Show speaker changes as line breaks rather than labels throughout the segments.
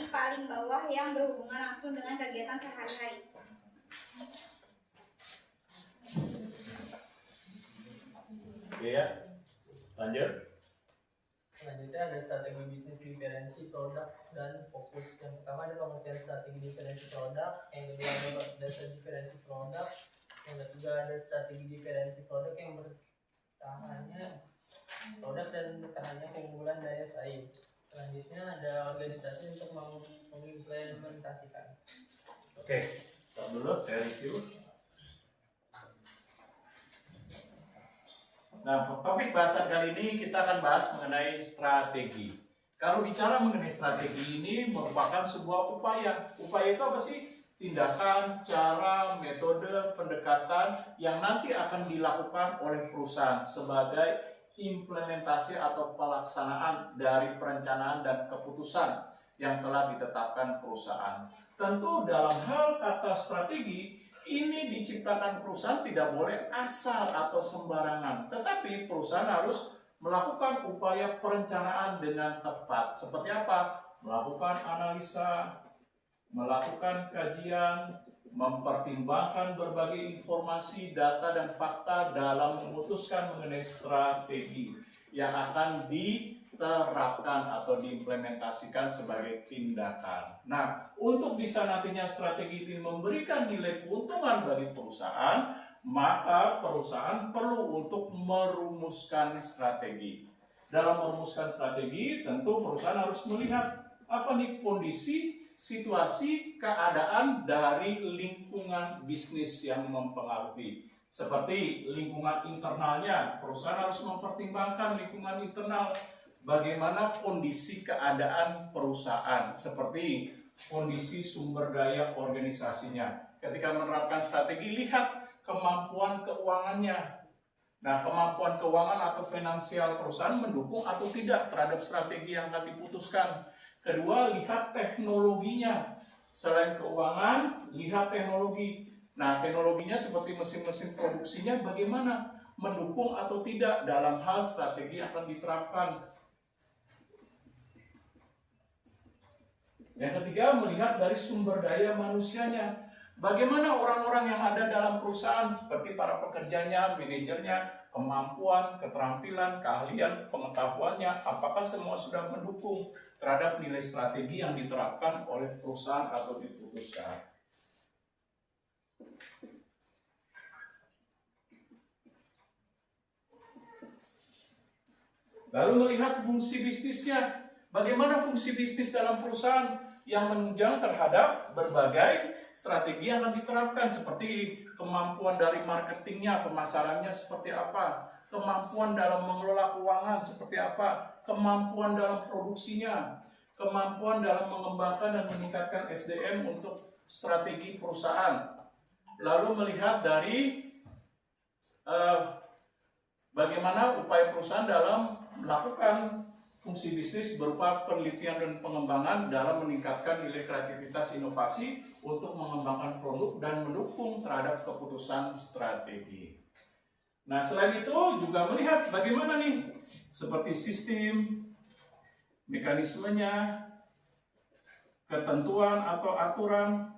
paling bawah yang berhubungan langsung dengan kegiatan sehari-hari.
Oke ya, lanjut.
Selanjutnya ada strategi bisnis, diferensi produk, dan fokus. Yang pertama adalah pengertian strategi diferensi produk, yang kedua adalah dasar diferensi produk, yang ketiga ada strategi diferensi produk yang bertahannya produk dan bertahannya keunggulan daya saing. Selanjutnya ada organisasi untuk mengimplementasikan.
Oke, stop dulu, saya review. Nah, topik bahasan kali ini kita akan bahas mengenai strategi. Kalau bicara mengenai strategi ini merupakan sebuah upaya. Upaya itu apa sih? Tindakan, cara, metode, pendekatan yang nanti akan dilakukan oleh perusahaan sebagai implementasi atau pelaksanaan dari perencanaan dan keputusan yang telah ditetapkan perusahaan. Tentu dalam hal kata strategi, ini diciptakan perusahaan tidak boleh asal atau sembarangan, tetapi perusahaan harus melakukan upaya perencanaan dengan tepat. Seperti apa? Melakukan analisa, melakukan kajian, mempertimbangkan berbagai informasi, data, dan fakta dalam memutuskan mengenai strategi yang akan diterapkan atau diimplementasikan sebagai tindakan. Nah, untuk bisa nantinya strategi ini memberikan nilai keuntungan bagi perusahaan, maka perusahaan perlu untuk merumuskan strategi. Dalam merumuskan strategi, tentu perusahaan harus melihat apa nih kondisi, situasi, keadaan dari lingkungan bisnis yang mempengaruhi. Seperti lingkungan internalnya, perusahaan harus mempertimbangkan lingkungan internal, bagaimana kondisi keadaan perusahaan, seperti kondisi sumber daya organisasinya. Ketika menerapkan strategi, lihat kemampuan keuangannya. Nah, kemampuan keuangan atau finansial perusahaan mendukung atau tidak terhadap strategi yang akan diputuskan. Kedua, lihat teknologinya. Selain keuangan, lihat teknologi. Nah, teknologinya seperti mesin-mesin produksinya bagaimana? Mendukung atau tidak dalam hal strategi yang akan diterapkan. Yang ketiga, melihat dari sumber daya manusianya. Bagaimana orang-orang yang ada dalam perusahaan, seperti para pekerjanya, manajernya, kemampuan, keterampilan, keahlian, pengetahuannya, apakah semua sudah mendukung terhadap nilai strategi yang diterapkan oleh perusahaan atau diputuskan. Lalu melihat fungsi bisnisnya. Bagaimana fungsi bisnis dalam perusahaan yang menunjang terhadap berbagai strategi yang akan diterapkan, seperti kemampuan dari marketingnya, pemasarannya seperti apa, kemampuan dalam mengelola keuangan seperti apa, kemampuan dalam produksinya, kemampuan dalam mengembangkan dan meningkatkan SDM untuk strategi perusahaan. Lalu melihat dari bagaimana upaya perusahaan dalam melakukan fungsi bisnis berupa penelitian dan pengembangan dalam meningkatkan nilai kreativitas inovasi untuk mengembangkan produk dan mendukung terhadap keputusan strategi. Nah, selain itu juga melihat bagaimana nih seperti sistem, mekanismenya, ketentuan atau aturan,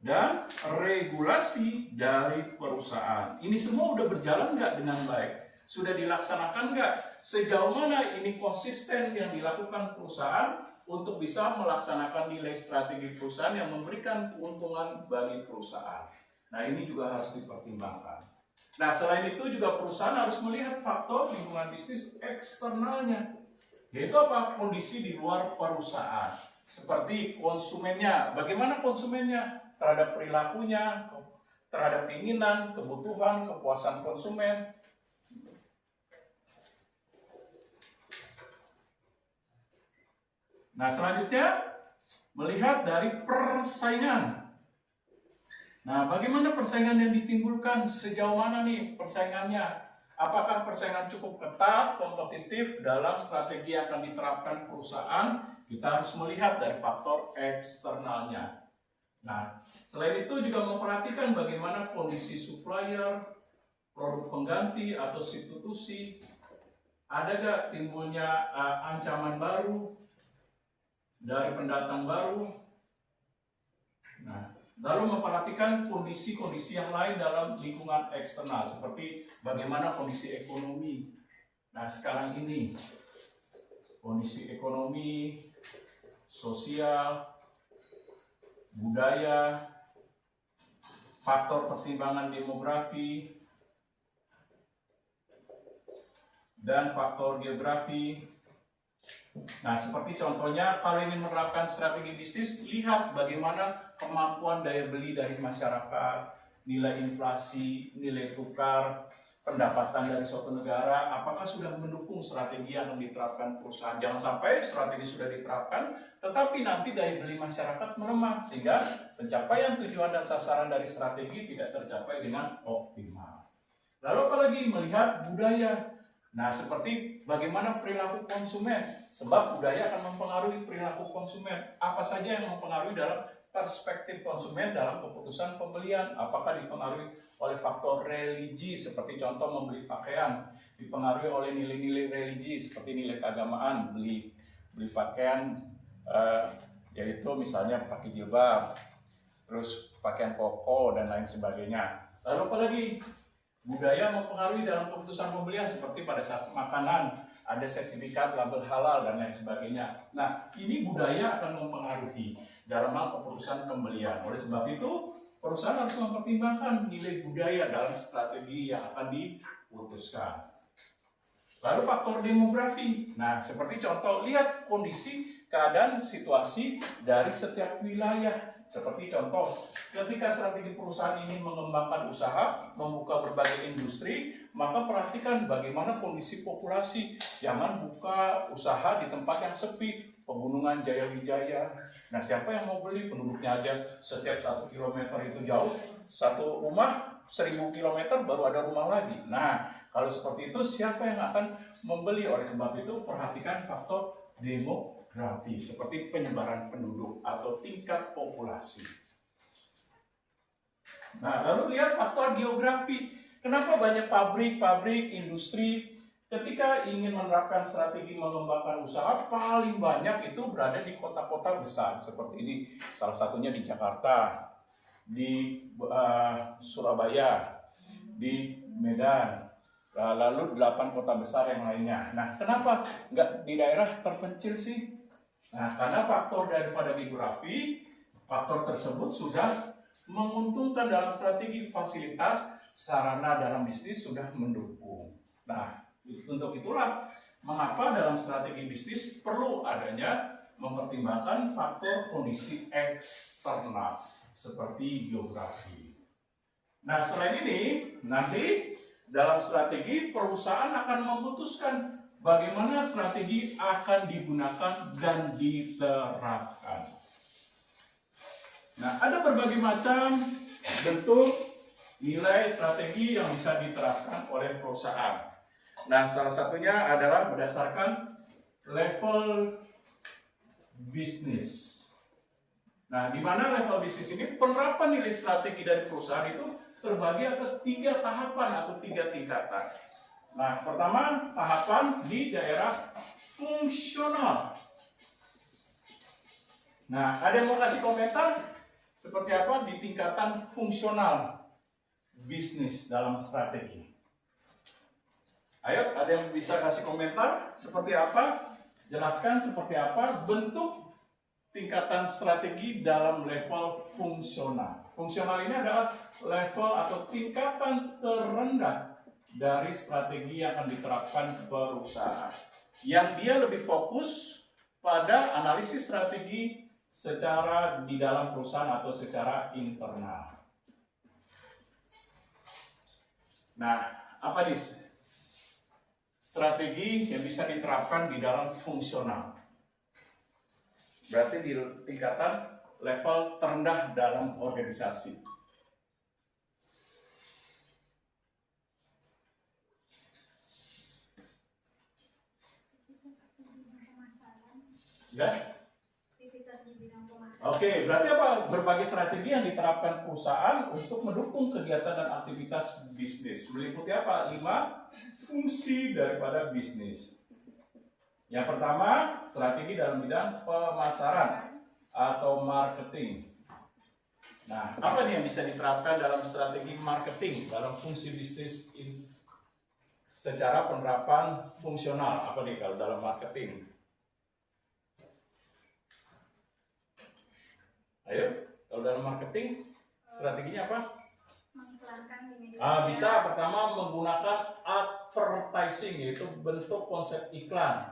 dan regulasi dari perusahaan. Ini semua udah berjalan nggak dengan baik? Sudah dilaksanakan nggak? Sejauh mana ini konsisten yang dilakukan perusahaan untuk bisa melaksanakan nilai strategi perusahaan yang memberikan keuntungan bagi perusahaan. Nah, ini juga harus dipertimbangkan. Nah, selain itu juga perusahaan harus melihat faktor lingkungan bisnis eksternalnya, yaitu apa? Kondisi di luar perusahaan, seperti konsumennya. Bagaimana konsumennya terhadap perilakunya, terhadap keinginan, kebutuhan, kepuasan konsumen. Nah, selanjutnya melihat dari persaingan. Nah, bagaimana persaingan yang ditimbulkan? Sejauh mana nih persaingannya? Apakah persaingan cukup ketat, kompetitif dalam strategi yang akan diterapkan perusahaan? Kita harus melihat dari faktor eksternalnya. Nah, selain itu juga memperhatikan bagaimana kondisi supplier, produk pengganti atau substitusi. Ada nggak timbulnya ancaman baru? dari pendatang baru. Nah, lalu memperhatikan kondisi-kondisi yang lain dalam lingkungan eksternal, seperti bagaimana kondisi ekonomi. Nah, sekarang ini kondisi ekonomi, sosial, budaya, faktor pertimbangan demografi, dan faktor geografi. Nah, seperti contohnya, kalau ingin menerapkan strategi bisnis, lihat bagaimana kemampuan daya beli dari masyarakat, nilai inflasi, nilai tukar, pendapatan dari suatu negara, apakah sudah mendukung strategi yang diterapkan perusahaan. Jangan sampai strategi sudah diterapkan, tetapi nanti daya beli masyarakat melemah, sehingga pencapaian tujuan dan sasaran dari strategi tidak tercapai dengan optimal. Lalu apalagi melihat budaya. Nah, seperti bagaimana perilaku konsumen, sebab budaya akan mempengaruhi perilaku konsumen. Apa saja yang mempengaruhi dalam perspektif konsumen dalam keputusan pembelian? Apakah dipengaruhi oleh faktor religi, seperti contoh membeli pakaian, dipengaruhi oleh nilai-nilai religi seperti nilai keagamaan, beli pakaian, yaitu misalnya pakai jilbab, terus pakaian koko dan lain sebagainya. Lalu apalagi? Budaya mempengaruhi dalam keputusan pembelian, seperti pada saat makanan ada sertifikat label halal dan lain sebagainya. Nah, ini budaya akan mempengaruhi dalam hal keputusan pembelian. Oleh sebab itu, perusahaan harus mempertimbangkan nilai budaya dalam strategi yang akan diputuskan. Lalu faktor demografi. Nah, seperti contoh, lihat kondisi, keadaan, situasi dari setiap wilayah. Seperti contoh, ketika strategi perusahaan ini mengembangkan usaha, membuka berbagai industri, maka perhatikan bagaimana kondisi populasi. Jangan buka usaha di tempat yang sepi, pegunungan Jaya Wijaya. Nah, siapa yang mau beli? Penduduknya aja setiap 1 kilometer itu jauh. Satu rumah 1000 kilometer baru ada rumah lagi. Nah, kalau seperti itu siapa yang akan membeli? Oleh sebab itu perhatikan faktor demografi, seperti penyebaran penduduk atau tingkat populasi. Nah, lalu lihat faktor geografi. Kenapa banyak pabrik, industri ketika ingin menerapkan strategi mengembangkan usaha, paling banyak itu berada di kota-kota besar seperti ini. Salah satunya di Jakarta, di Surabaya, di Medan, lalu 8 kota besar yang lainnya. Nah, kenapa nggak di daerah terpencil sih? Nah, karena faktor daripada geografi, faktor tersebut sudah menguntungkan dalam strategi, fasilitas, sarana dalam bisnis sudah mendukung. Nah, untuk itulah mengapa dalam strategi bisnis perlu adanya mempertimbangkan faktor kondisi eksternal seperti geografi. Nah, selain ini, nanti dalam strategi perusahaan akan memutuskan bagaimana strategi akan digunakan dan diterapkan. Nah, ada berbagai macam bentuk nilai strategi yang bisa diterapkan oleh perusahaan. Nah, salah satunya adalah berdasarkan level bisnis. Nah, di mana level bisnis ini penerapan nilai strategi dari perusahaan itu terbagi atas 3 tahapan atau 3 tingkatan. Nah, pertama tahapan di daerah fungsional. Nah, ada yang mau kasih komentar seperti apa di tingkatan fungsional bisnis dalam strategi? Ayo, ada yang bisa kasih komentar seperti apa? Jelaskan seperti apa bentuk tingkatan strategi dalam level fungsional. Fungsional ini adalah level atau tingkatan terendah dari strategi yang akan diterapkan perusahaan. Yang dia lebih fokus pada analisis strategi secara di dalam perusahaan atau secara internal. Nah, apa nih strategi yang bisa diterapkan di dalam fungsional? Berarti di tingkatan level terendah dalam organisasi. Ya? Oke, berarti apa? Berbagai strategi yang diterapkan perusahaan untuk mendukung kegiatan dan aktivitas bisnis. Meliputi apa? 5 fungsi daripada bisnis. Yang pertama, strategi dalam bidang pemasaran atau marketing. Nah, apa nih yang bisa diterapkan dalam strategi marketing dalam fungsi bisnis secara penerapan fungsional? Apa nih kalau dalam marketing? Ayo, kalau dalam marketing strateginya apa?
Mengiklankan di media
Bisa pertama menggunakan advertising, yaitu bentuk konsep iklan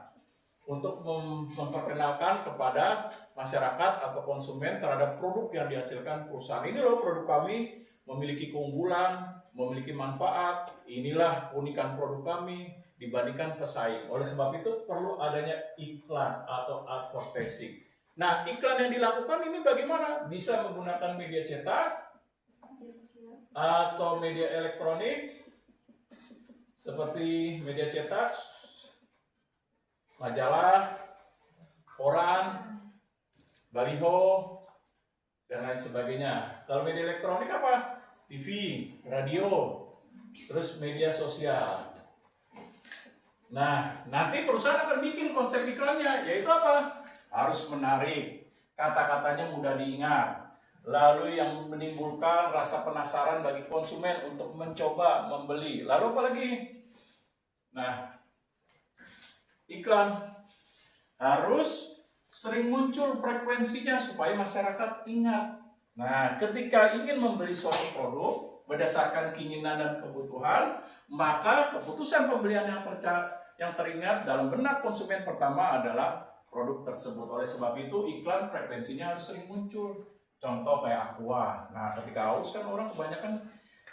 untuk memperkenalkan kepada masyarakat atau konsumen terhadap produk yang dihasilkan perusahaan. Ini loh produk kami memiliki keunggulan, memiliki manfaat, inilah keunikan produk kami dibandingkan pesaing. Oleh sebab itu perlu adanya iklan atau advertising. Nah, iklan yang dilakukan ini bagaimana? Bisa menggunakan media cetak
sosial.
atau media elektronik seperti media cetak, majalah, koran, baliho, dan lain sebagainya. Kalau media elektronik apa? TV, radio, terus media sosial. Nah, nanti perusahaan akan bikin konsep iklannya, yaitu apa? Harus menarik, kata-katanya mudah diingat, lalu yang menimbulkan rasa penasaran bagi konsumen untuk mencoba membeli. Lalu apa lagi? Nah, iklan harus sering muncul frekuensinya supaya masyarakat ingat. Nah, ketika ingin membeli suatu produk berdasarkan keinginan dan kebutuhan, maka keputusan pembelian yang teringat dalam benak konsumen pertama adalah produk tersebut. Oleh sebab itu, iklan frekuensinya harus sering muncul. Contoh kayak Aqua. Nah, ketika haus kan orang kebanyakan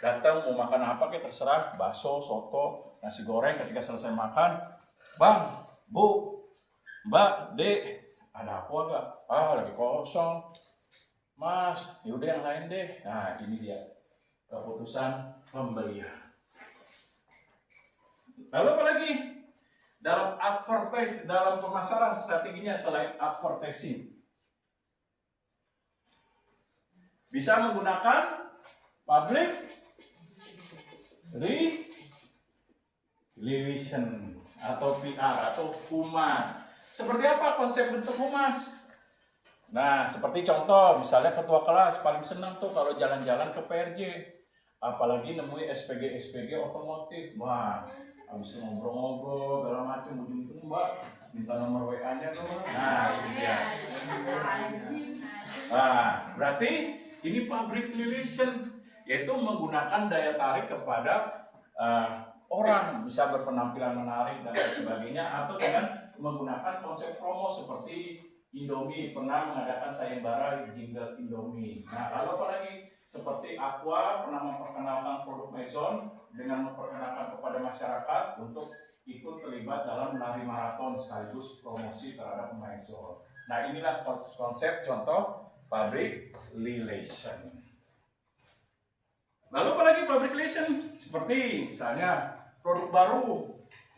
datang mau makan apa kayak terserah, bakso, soto, nasi goreng. Ketika selesai makan, Bang, Bu, Mbak, Dek, ada Aqua gak? Lagi kosong. Mas, yaudah yang lain deh. Nah, ini dia keputusan pembelian. Lalu apa lagi? Dalam advertising, dalam pemasaran strateginya selain advertising, bisa menggunakan public relation atau PR atau humas. Seperti apa konsep bentuk humas? Nah, seperti contoh, misalnya ketua kelas paling senang tuh kalau jalan-jalan ke PRJ, apalagi nemui SPG otomotif. Wah, habis ngobrol-ngobrol, segala macam, ujung-ujung Mbak minta nomor WA-nya tuh. Nah, itu dia. Nah, berarti ini public relation, yaitu menggunakan daya tarik kepada orang, bisa berpenampilan menarik dan lain sebagainya, atau dengan menggunakan konsep promo seperti Indomie pernah mengadakan sayembara jingle Indomie. Nah, lalu apa lagi? Seperti Aqua pernah memperkenalkan produk Maison dengan memperkenalkan kepada masyarakat untuk ikut terlibat dalam lari maraton sekaligus promosi terhadap Maison. Nah, inilah konsep contoh public relation. Lalu apa lagi public relation? Seperti misalnya produk baru,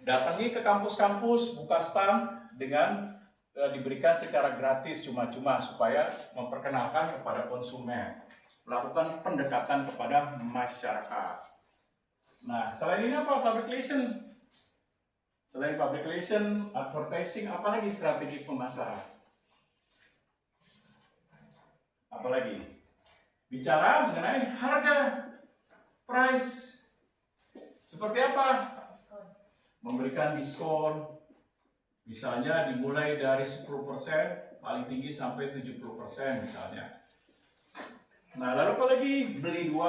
datangi ke kampus-kampus, buka stand dengan diberikan secara gratis cuma-cuma supaya memperkenalkan kepada konsumen, melakukan pendekatan kepada masyarakat. Nah, selain ini apa public relation? Selain public relation, advertising, apa lagi strategi pemasaran? Apa lagi? Bicara mengenai harga, price. Seperti apa? Memberikan diskon. Misalnya dimulai dari 10%, paling tinggi sampai 70% misalnya. Nah, lalu apa lagi? Beli 2,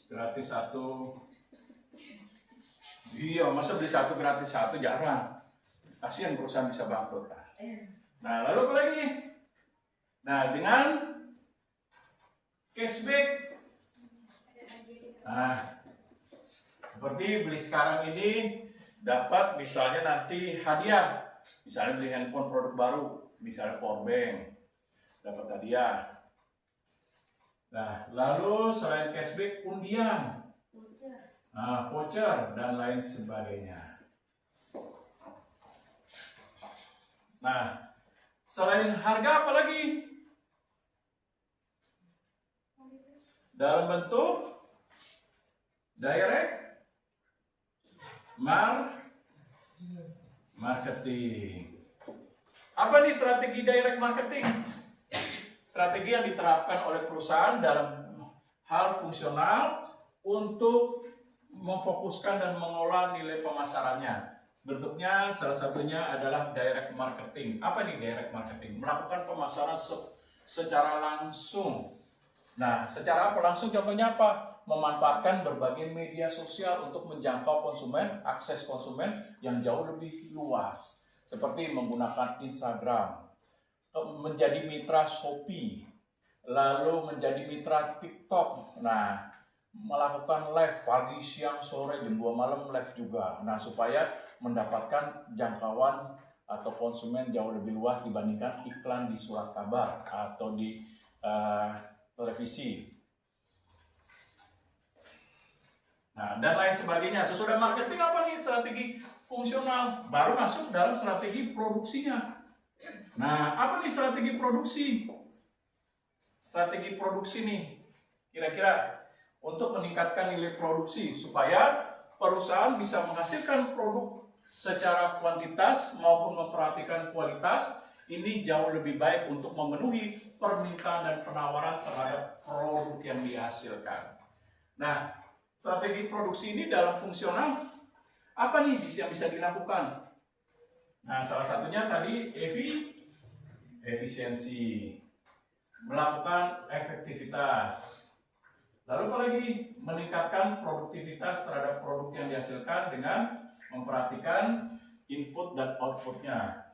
gratis 1. Iya, masa beli 1 gratis 1 jarang. Kasihan perusahaan bisa bangkrut. Nah, lalu apa lagi? Nah, dengan cashback. Nah, seperti beli sekarang ini dapat misalnya nanti hadiah, misalnya beli handphone produk baru, misalnya powerbank, dapat hadiah. Nah, lalu selain cashback, undian, voucher dan lain sebagainya. Nah, selain harga apa lagi? Dalam bentuk direct Marketing. Apa nih strategi direct marketing? Strategi yang diterapkan oleh perusahaan dalam hal fungsional untuk memfokuskan dan mengolah nilai pemasarannya. Bentuknya salah satunya adalah direct marketing. Apa nih direct marketing? Melakukan pemasaran secara langsung. Nah, secara apa langsung? Contohnya apa? Memanfaatkan berbagai media sosial untuk menjangkau konsumen, akses konsumen yang jauh lebih luas. Seperti menggunakan Instagram, menjadi mitra Shopee, lalu menjadi mitra TikTok. Nah, melakukan live pagi, siang, sore, jam 2 malam live juga. Nah, supaya mendapatkan jangkauan atau konsumen jauh lebih luas dibandingkan iklan di surat kabar atau di televisi. Nah, dan lain sebagainya. Sesudah marketing apa nih strategi fungsional? Baru masuk dalam strategi produksinya. Nah, apa nih strategi produksi? Strategi produksi nih, kira-kira untuk meningkatkan nilai produksi supaya perusahaan bisa menghasilkan produk secara kuantitas maupun memperhatikan kualitas. Ini jauh lebih baik untuk memenuhi permintaan dan penawaran terhadap produk yang dihasilkan. Nah, strategi produksi ini dalam fungsional apa nih yang bisa dilakukan? Nah, salah satunya tadi efisiensi, melakukan efektivitas. Lalu apa lagi? Meningkatkan produktivitas terhadap produk yang dihasilkan dengan memperhatikan input dan outputnya.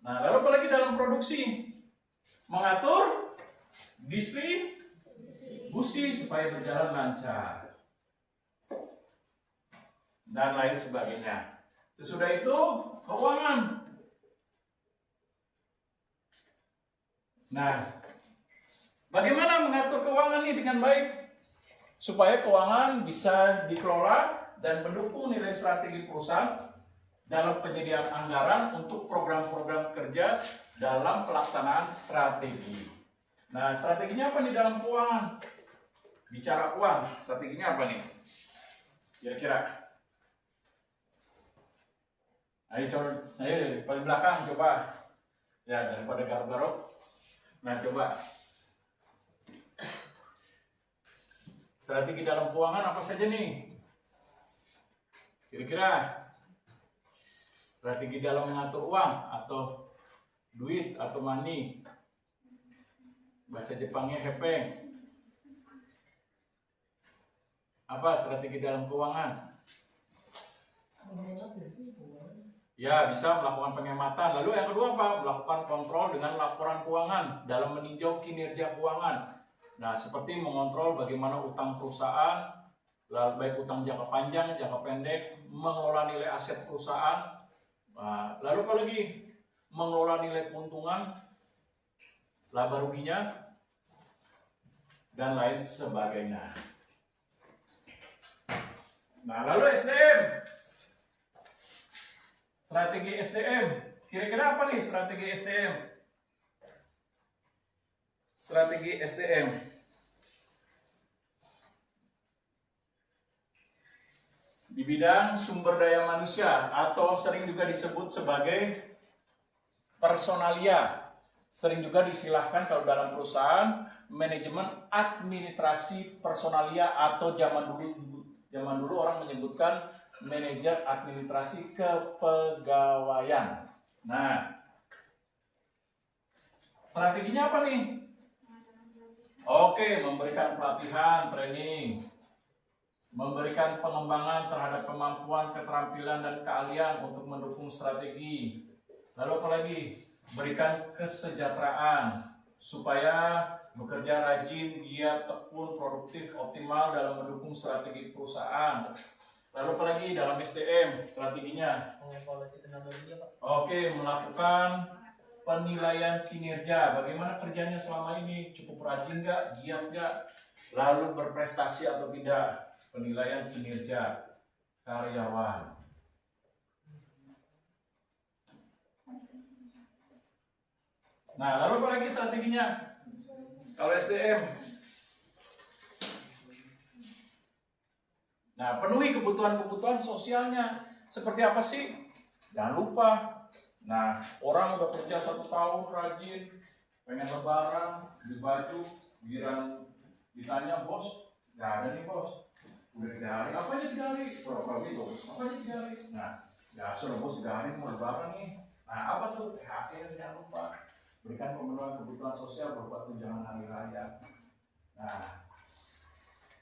Nah, lalu apa lagi dalam produksi? Mengatur distribusi supaya berjalan lancar dan lain sebagainya. Sesudah itu keuangan. Nah, bagaimana mengatur keuangan ini dengan baik supaya keuangan bisa dikelola dan mendukung nilai strategi perusahaan dalam penyediaan anggaran untuk program-program kerja dalam pelaksanaan strategi. Nah, strateginya apa nih dalam keuangan? Bicara uang, strateginya apa nih? Kira-kira? Ayo paling belakang coba. Ya, daripada garuk-garuk. Nah, coba. Strategi dalam keuangan apa saja nih? Kira-kira? Strategi dalam mengatur uang atau duit atau money. Bahasa Jepangnya hepeng. Apa strategi dalam keuangan? Ya, bisa melakukan penghematan. Lalu yang kedua apa? Melakukan kontrol dengan laporan keuangan dalam meninjau kinerja keuangan. Nah, seperti mengontrol bagaimana utang perusahaan, baik utang jangka panjang, jangka pendek, mengelola nilai aset perusahaan. Nah, lalu apa lagi? Mengelola nilai keuntungan, laba ruginya, dan lain sebagainya. Nah, lalu SDM. Strategi SDM. Kira-kira apa nih strategi SDM? Strategi SDM. Di bidang sumber daya manusia atau sering juga disebut sebagai personalia. Sering juga disilahkan kalau dalam perusahaan manajemen administrasi personalia atau zaman dulu orang menyebutkan manajer administrasi kepegawaian. Nah, strateginya apa nih? Oke, memberikan pelatihan, training, memberikan pengembangan terhadap kemampuan, keterampilan, dan keahlian untuk mendukung strategi. Lalu apa lagi? Berikan kesejahteraan supaya bekerja rajin, giat, tekun, produktif, optimal dalam mendukung strategi perusahaan. Lalu apa lagi dalam SDM strateginya?
Mengevaluasi tenaga kerja, Pak.
Oke, melakukan penilaian kinerja. Bagaimana kerjanya selama ini? Cukup rajin nggak? Giat nggak? Lalu berprestasi atau tidak? Penilaian kinerja karyawan. Nah, lalu apa lagi strateginya? Kalau SDM, Nah, penuhi kebutuhan-kebutuhan sosialnya. Seperti apa sih? Jangan lupa. Nah, orang udah kerja 1 tahun rajin, pengen lebaran, beli baju, giliran ditanya bos, nggak ada nih bos. Udah 3 hari, apa aja 3 hari? Berapa gitu? Apa aja 3 hari? Nah, ya sudah bos 3 hari mau lebaran nih. Nah, apa tuh? THR jangan lupa. Berikan pemenuhan kebutuhan sosial berupa tunjangan hari raya. Nah,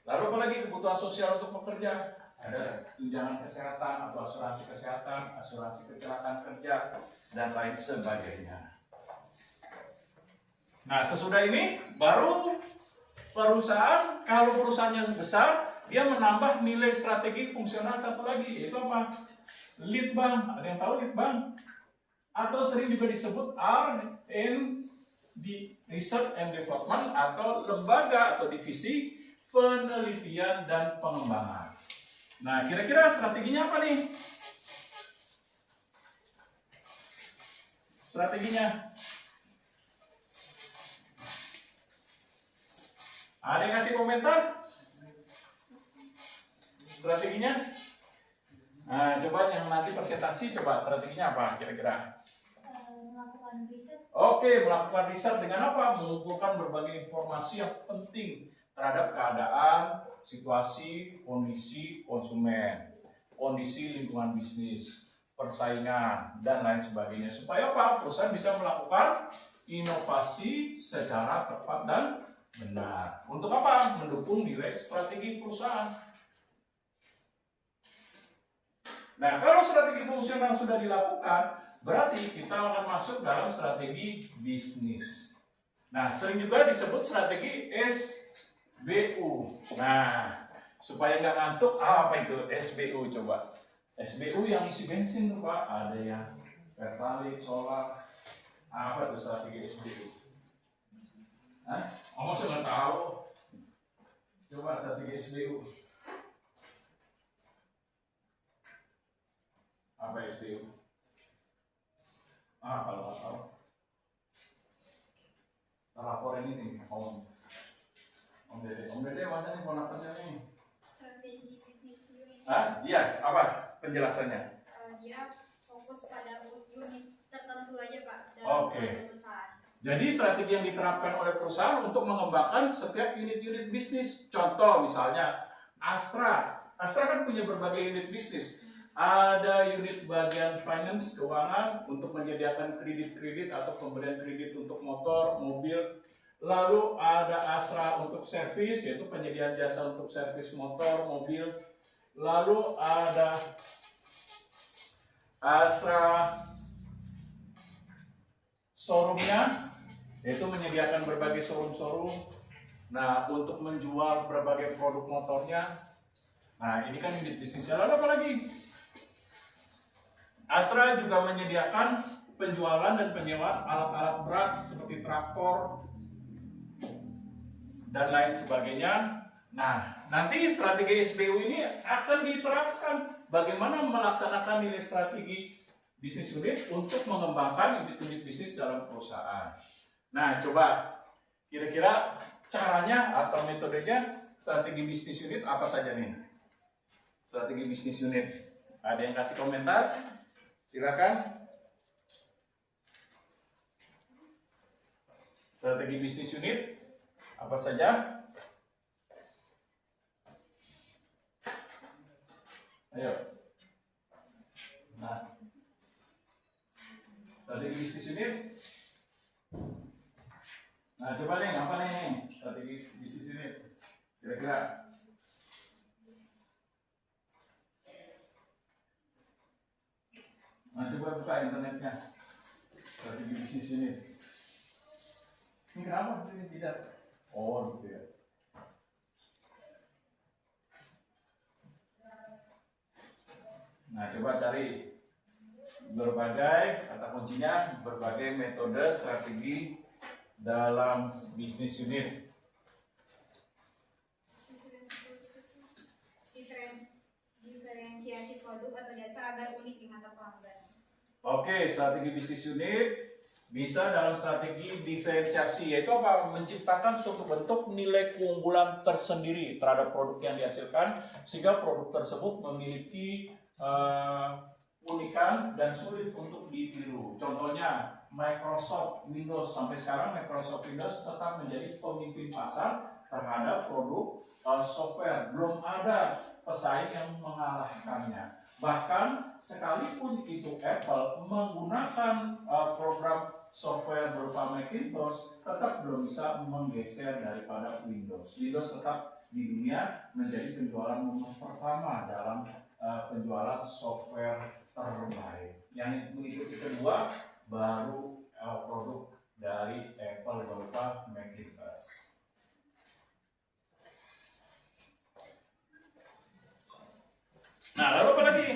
lalu apa lagi kebutuhan sosial untuk pekerja? Ada tunjangan kesehatan atau asuransi kesehatan, asuransi kecelakaan kerja, dan lain sebagainya. Nah, sesudah ini baru perusahaan, kalau perusahaan yang besar, dia menambah nilai strategi fungsional satu lagi, yaitu apa? Lead bank. Ada yang tahu lead bank? Atau sering juga disebut R&D, Research and Development, atau lembaga atau divisi penelitian dan pengembangan. Nah, kira-kira strateginya apa nih? Strateginya ada yang ngasih komentar? Strateginya? Nah, coba yang nanti presentasi, coba strateginya apa kira-kira?
Melakukan riset.
Oke, melakukan riset dengan apa? Mengumpulkan berbagai informasi yang penting terhadap keadaan, situasi, kondisi konsumen, kondisi lingkungan bisnis, persaingan, dan lain sebagainya. Supaya apa? Perusahaan bisa melakukan inovasi secara tepat dan benar. Untuk apa? Mendukung nilai strategi perusahaan. Nah, kalau strategi fungsional sudah dilakukan, berarti kita akan masuk dalam strategi bisnis. Nah, sering juga disebut strategi SBU. Nah, supaya nggak ngantuk, apa itu SBU coba? SBU yang isi bensin tuh Pak, ada yang pertalite, solar. Apa itu strategi SBU? Hah? Oh, masa nggak tahu? Coba strategi SBU. Apa SBU? Kalau nggak tahu. Lapor ini nih, Om Dede macamnya ponakannya nih.
Strategi bisnis unit.
Iya, apa penjelasannya?
Dia fokus pada unit tertentu aja Pak dalam
Oke.
suatu perusahaan.
Jadi strategi yang diterapkan oleh perusahaan untuk mengembangkan setiap unit-unit bisnis. Contoh misalnya Astra. Astra kan punya berbagai unit bisnis. Ada unit bagian finance, keuangan untuk menyediakan kredit-kredit atau pemberian kredit untuk motor, mobil. Lalu ada Astra untuk servis, yaitu penyediaan jasa untuk servis motor, mobil. Lalu ada Astra showroomnya, yaitu menyediakan berbagai showroom. Nah, untuk menjual berbagai produk motornya. Nah, ini kan unit bisnisnya. Lalu apa lagi? Astra juga menyediakan penjualan dan penyewaan alat-alat berat seperti traktor dan lain sebagainya. Nah, nanti strategi SBU ini akan diterapkan bagaimana melaksanakan nilai strategi bisnis unit untuk mengembangkan unit-unit bisnis dalam perusahaan. Nah, coba kira-kira caranya atau metodenya strategi bisnis unit apa saja nih? Strategi bisnis unit. Ada yang kasih komentar? Silakan. Strategi bisnis unit apa saja? Ayo. Nah, strategi bisnis unit. Nah, coba nih, apa nih strategi bisnis unit? Kira-kira. Nah, coba buka internetnya. Strategi bisnis unit. Ini kenapa ini tidak? Oh, gitu ya. Nah, coba cari berbagai kata kuncinya, berbagai metode strategi dalam bisnis unit.
Diferensiasi produk atau jasa agar unik di mata pelanggan.
Oke, strategi bisnis unit bisa dalam strategi diferensiasi, yaitu apa? Menciptakan suatu bentuk nilai keunggulan tersendiri terhadap produk yang dihasilkan, sehingga produk tersebut memiliki unikan dan sulit untuk ditiru. Contohnya Microsoft Windows, sampai sekarang Microsoft Windows tetap menjadi pemimpin pasar terhadap produk software. Belum ada pesaing yang mengalahkannya. Bahkan sekalipun itu Apple menggunakan program software berupa Macintosh, tetap belum bisa menggeser daripada Windows. Windows tetap di dunia menjadi penjualan nomor pertama dalam penjualan software terbaik. Yang mengikuti kedua baru produk dari Apple berupa Macintosh. Nah, lalu apa lagi?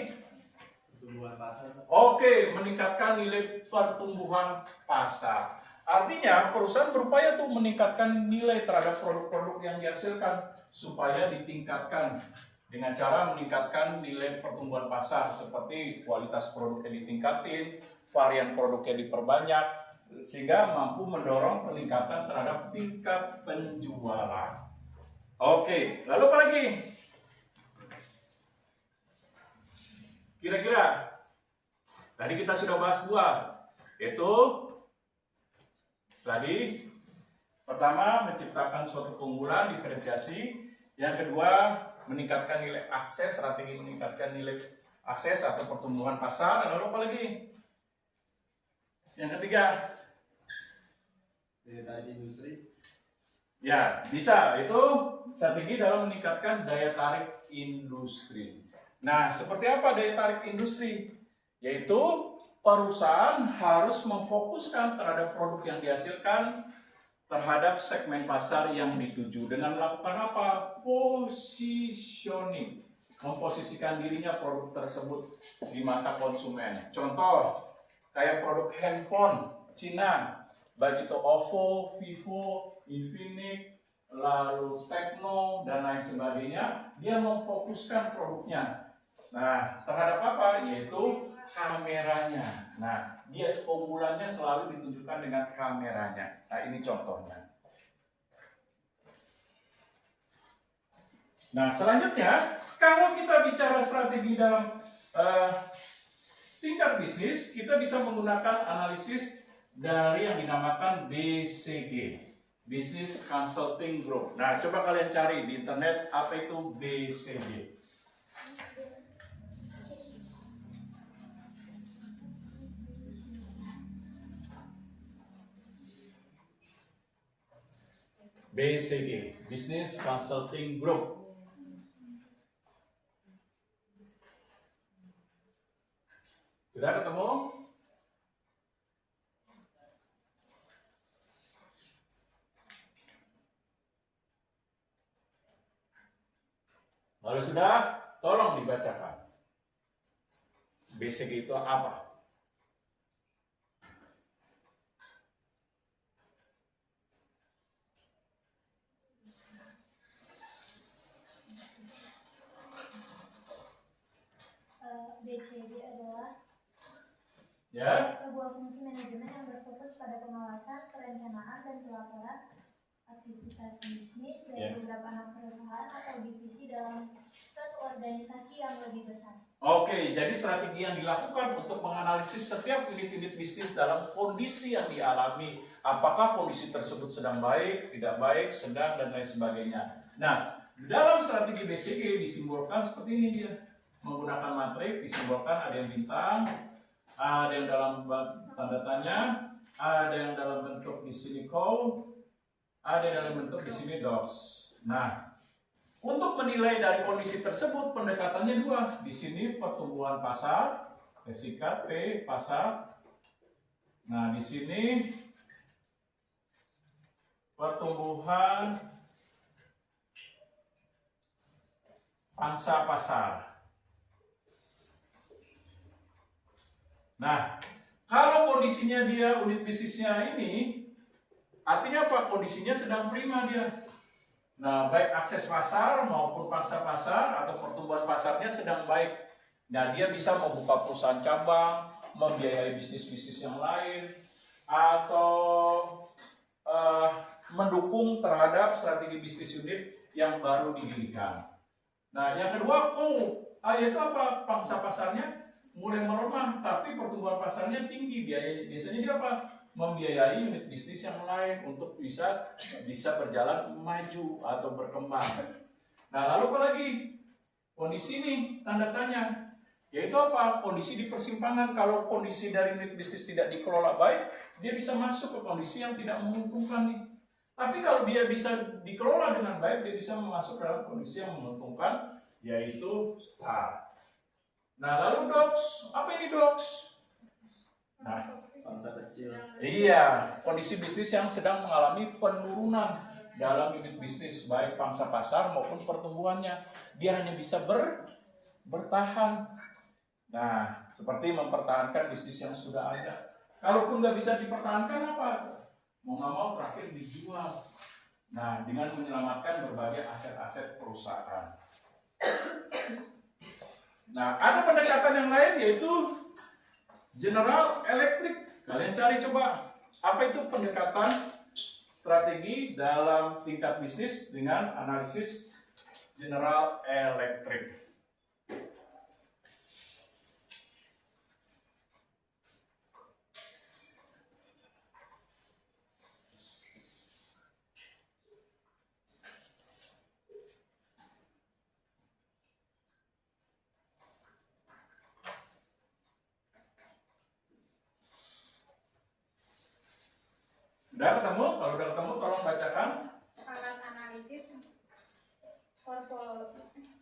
Pertumbuhan pasar.
Oke, meningkatkan nilai pertumbuhan pasar. Artinya perusahaan berupaya tuh meningkatkan nilai terhadap produk-produk yang dihasilkan supaya ditingkatkan dengan cara meningkatkan nilai pertumbuhan pasar, seperti kualitas produknya ditingkatin, varian produknya diperbanyak, sehingga mampu mendorong peningkatan terhadap tingkat penjualan. Oke, lalu apa lagi? Kira-kira tadi kita sudah bahas dua, yaitu tadi pertama menciptakan suatu keunggulan diferensiasi, yang kedua meningkatkan nilai akses, strategi meningkatkan nilai akses atau pertumbuhan pasar, lalu apa lagi? Yang ketiga,
Daya tarik industri.
ya bisa, itu strategi dalam meningkatkan daya tarik industri. Nah, seperti apa daya tarik industri? Yaitu perusahaan harus memfokuskan terhadap produk yang dihasilkan terhadap segmen pasar yang dituju dengan melakukan apa? Positioning. Memposisikan dirinya produk tersebut di mata konsumen. Contoh, kayak produk handphone Cina, baik itu Oppo, Vivo, Infinix, lalu Tecno, dan lain sebagainya, dia memfokuskan produknya. Nah, terhadap apa? Yaitu kameranya. Nah, dia keunggulannya selalu ditunjukkan dengan kameranya. Nah, ini contohnya. Nah, selanjutnya, kalau kita bicara strategi dalam tingkat bisnis, kita bisa menggunakan analisis dari yang dinamakan BCG, Business Consulting Group. Nah, coba kalian cari di internet apa itu BCG. BCG, Business Consulting Group. Sudah ketemu? Kalau sudah, tolong dibacakan. BCG itu apa?
BCG adalah
Ya,
sebuah fungsi manajemen yang berfokus pada pengawasan, perencanaan, dan pelaporan aktivitas bisnis dari beberapa anak perusahaan atau divisi dalam suatu organisasi yang lebih besar.
Oke, jadi strategi yang dilakukan untuk menganalisis setiap unit-unit bisnis dalam kondisi yang dialami. Apakah kondisi tersebut sedang baik, tidak baik, sedang, dan lain sebagainya. Nah, dalam strategi BCG disimbolkan seperti ini dia. Menggunakan matrik, disimbolkan ada yang bintang, ada yang dalam tanda tanya, ada yang dalam bentuk di sini call, ada yang dalam bentuk di sini dots. Nah, untuk menilai dari kondisi tersebut pendekatannya dua. Di sini pertumbuhan pasar, singkat P pasar. Nah, di sini pertumbuhan pangsa pasar. Nah, kalau kondisinya dia unit bisnisnya ini, artinya apa? Kondisinya sedang prima dia. Nah, baik akses pasar maupun pangsa pasar atau pertumbuhan pasarnya sedang baik. Nah, dia bisa membuka perusahaan cabang, membiayai bisnis-bisnis yang lain, atau mendukung terhadap strategi bisnis unit yang baru didirikan. Nah, yang kedua, yaitu apa? Pangsa pasarnya mulai melemah, tapi pertumbuhan pasarnya tinggi. Biasanya dia apa? Membiayai unit bisnis yang lain untuk bisa berjalan maju atau berkembang. Nah, lalu apa lagi? Kondisi ini tanda tanya, yaitu apa? Kondisi di persimpangan. Kalau kondisi dari unit bisnis tidak dikelola baik, dia bisa masuk ke kondisi yang tidak menguntungkan nih. Tapi kalau dia bisa dikelola dengan baik, dia bisa masuk dalam kondisi yang menguntungkan, yaitu start. Nah, lalu docs, apa ini docs? Nah,
Bangsa kecil.
iya, kondisi bisnis yang sedang mengalami penurunan dalam unit bisnis, baik pangsa pasar maupun pertumbuhannya. Dia hanya bisa bertahan. Nah, seperti mempertahankan bisnis yang sudah ada. Kalaupun nggak bisa dipertahankan apa? Mau nggak mau terakhir dijual. Nah, dengan menyelamatkan berbagai aset-aset perusahaan. Nah, ada pendekatan yang lain yaitu General Electric. Kalian cari coba, apa itu pendekatan strategi dalam tingkat bisnis dengan analisis General Electric. Udah ketemu? Kalau udah ketemu tolong bacakan.
Alat analisis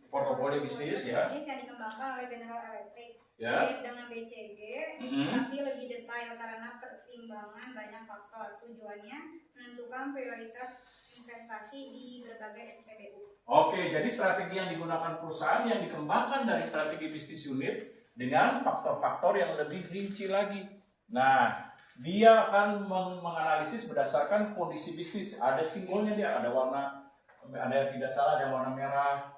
Portofolio bisnis ya.
bisnis yang dikembangkan oleh General Electric.
Ya.
Mirip dengan BCG,
Mhm.
tapi lebih detail karena pertimbangan banyak faktor. Tujuannya menentukan prioritas investasi di berbagai SPBU.
Oke, jadi strategi yang digunakan perusahaan yang dikembangkan dari strategi bisnis unit dengan faktor-faktor yang lebih rinci lagi. Nah, dia akan menganalisis berdasarkan kondisi bisnis. Ada simbolnya dia, ada yang tidak salah, ada yang warna merah,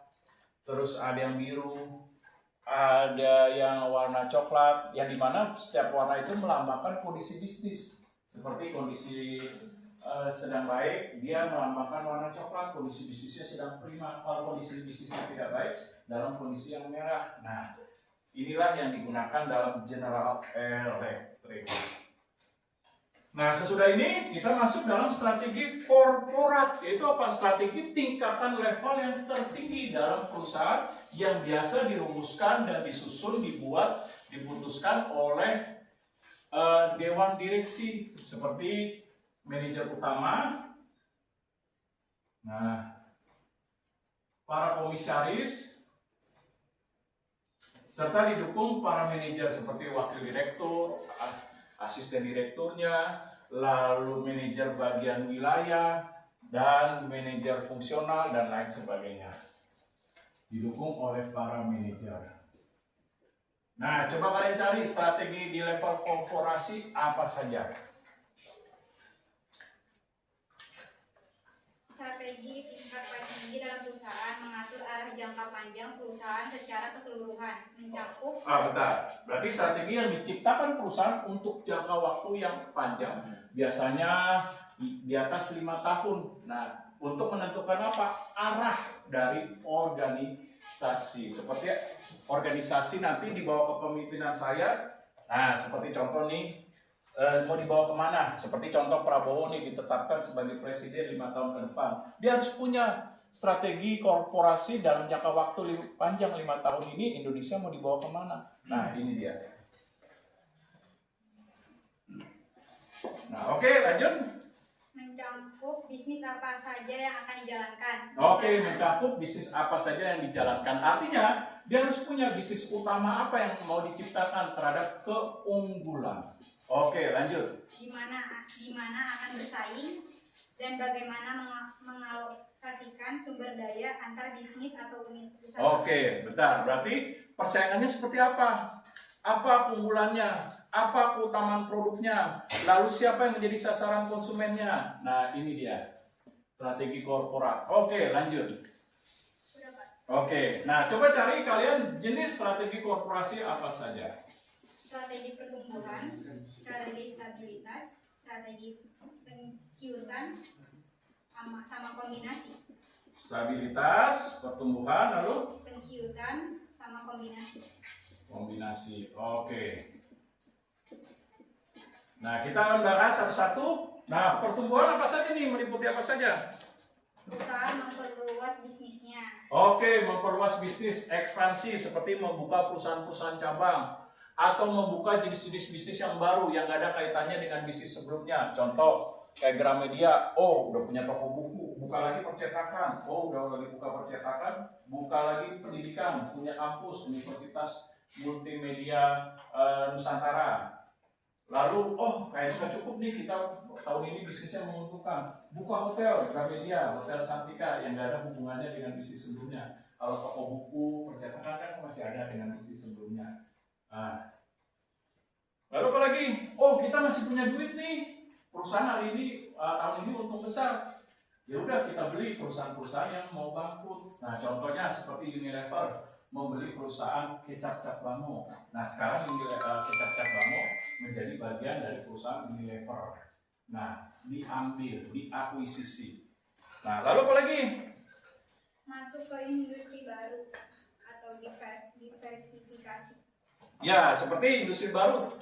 terus ada yang biru, ada yang warna coklat, yang dimana setiap warna itu melambangkan kondisi bisnis. Seperti kondisi sedang baik, dia melambangkan warna coklat, kondisi bisnisnya sedang prima. Kalau kondisi bisnisnya tidak baik, dalam kondisi yang merah. Nah, inilah yang digunakan dalam General Electric. Nah, sesudah ini kita masuk dalam strategi korporat, yaitu apa? Strategi tingkatan level yang tertinggi dalam perusahaan yang biasa dirumuskan dan disusun, diputuskan oleh dewan direksi seperti manajer utama, nah, para komisaris, serta didukung para manajer seperti wakil direktur, asisten direkturnya, lalu manajer bagian wilayah, dan manajer fungsional, dan lain sebagainya. Didukung oleh para manajer. Nah, coba kalian cari strategi di level korporasi apa saja.
Strategi tingkat paling tinggi dalam perusahaan mengatur arah jangka panjang perusahaan secara keseluruhan, mencakup
Bentar. Berarti strategi yang diciptakan perusahaan untuk jangka waktu yang panjang. Biasanya di atas 5 tahun. Nah, untuk menentukan apa? Arah dari organisasi. Seperti organisasi nanti dibawa ke kepemimpinan saya. Nah, seperti contoh nih, mau dibawa kemana? Seperti contoh Prabowo nih ditetapkan sebagai presiden 5 tahun ke depan. Dia harus punya strategi korporasi dalam jangka waktu panjang 5 tahun ini Indonesia mau dibawa kemana? Nah, ini dia. Nah, oke, lanjut.
mencakup bisnis apa saja yang akan dijalankan.
Oke, mencakup bisnis apa saja yang dijalankan. Artinya, dia harus punya bisnis utama apa yang mau diciptakan terhadap keunggulan. Oke, lanjut.
Di mana akan bersaing dan bagaimana mengalokasikan sumber daya antar bisnis atau unit usaha.
Oke, bentar. Berarti persaingannya seperti apa? Apa keunggulannya? Apa keutamaan produknya? Lalu siapa yang menjadi sasaran konsumennya? Nah, ini dia. Strategi korporat. Oke, lanjut.
Sudah, Pak.
Oke, nah coba cari kalian jenis strategi korporasi apa saja.
Strategi pertumbuhan, strategi stabilitas,
strategi penciutan sama kombinasi.
Stabilitas, pertumbuhan, lalu
Penciutan sama kombinasi.
kombinasi. Oke. Nah, kita akan bahas satu-satu. Nah, pertumbuhan apa saja nih? Meliputi apa saja?
Perusahaan memperluas bisnisnya.
Oke, memperluas bisnis, ekspansi seperti membuka perusahaan-perusahaan cabang atau membuka jenis-jenis bisnis yang baru yang gak ada kaitannya dengan bisnis sebelumnya. Contoh, kayak Gramedia, oh udah punya toko buku, buka lagi percetakan, oh udah lagi buka percetakan, buka lagi pendidikan, punya kampus, Universitas Multimedia Nusantara. Lalu, oh kayaknya nggak cukup nih kita tahun ini bisnisnya menguntungkan. Buka hotel, Gramedia, Hotel Santika yang nggak ada hubungannya dengan bisnis sebelumnya. Kalau toko buku, percetakan kan masih ada dengan bisnis sebelumnya. Nah. Lalu apa lagi? Oh kita masih punya duit nih. Perusahaan hari ini, tahun ini untung besar. Ya udah kita beli perusahaan-perusahaan yang mau bangkrut. Nah contohnya seperti Unilever membeli perusahaan kecap Cap Bango. Nah sekarang kecap Cap Bango menjadi bagian dari perusahaan Unilever. Nah diambil, diakuisisi. Nah lalu apa lagi?
Masuk ke industri baru atau diversifikasi.
Ya seperti industri baru.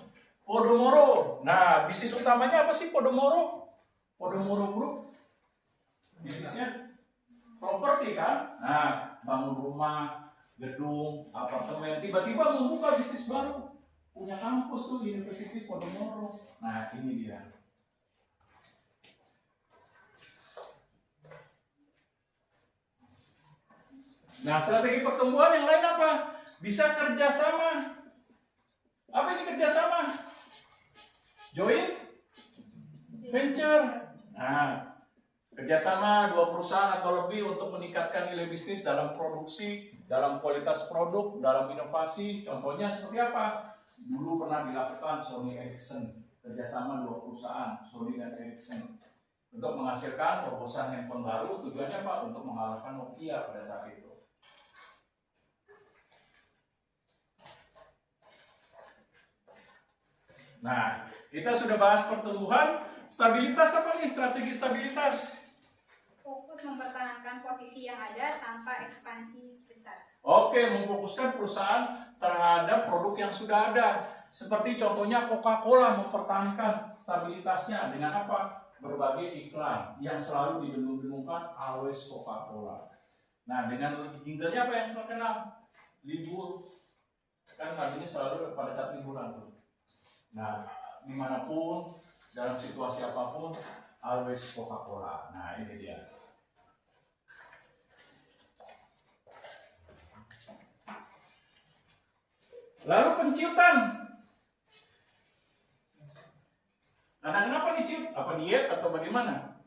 Podomoro. Nah bisnis utamanya apa sih Podomoro? Podomoro Group bisnisnya properti kan? Nah bangun rumah, gedung, apartemen, tiba-tiba membuka bisnis baru, punya kampus tuh University Podomoro. Nah ini dia. Nah strategi pertumbuhan yang lain apa? Bisa kerjasama. Apa ini kerjasama? Joint venture. Nah kerjasama dua perusahaan atau lebih untuk meningkatkan nilai bisnis dalam produksi, dalam kualitas produk, dalam inovasi. Contohnya seperti apa? Dulu pernah dilakukan Sony Ericsson, kerjasama dua perusahaan, Sony dan Ericsson, untuk menghasilkan terobosan handphone baru. Tujuannya apa? Untuk mengalahkan Nokia pada saat itu. Nah, kita sudah bahas pertumbuhan. Stabilitas apa nih? Strategi stabilitas.
Fokus mempertahankan posisi yang ada tanpa ekspansi besar.
Oke, memfokuskan perusahaan terhadap produk yang sudah ada. Seperti contohnya Coca-Cola mempertahankan stabilitasnya dengan apa? Berbagai iklan yang selalu didengung-dengungkan always Coca-Cola. Nah, dengan jinglenya apa yang terkenal? Libur. Kan lagunya selalu pada saat liburan tuh. Nah, dimanapun, dalam situasi apapun, always Coca-Cola. Nah, ini dia. Lalu penciutan. Nah, kenapa nih ciut? Apa diet atau bagaimana?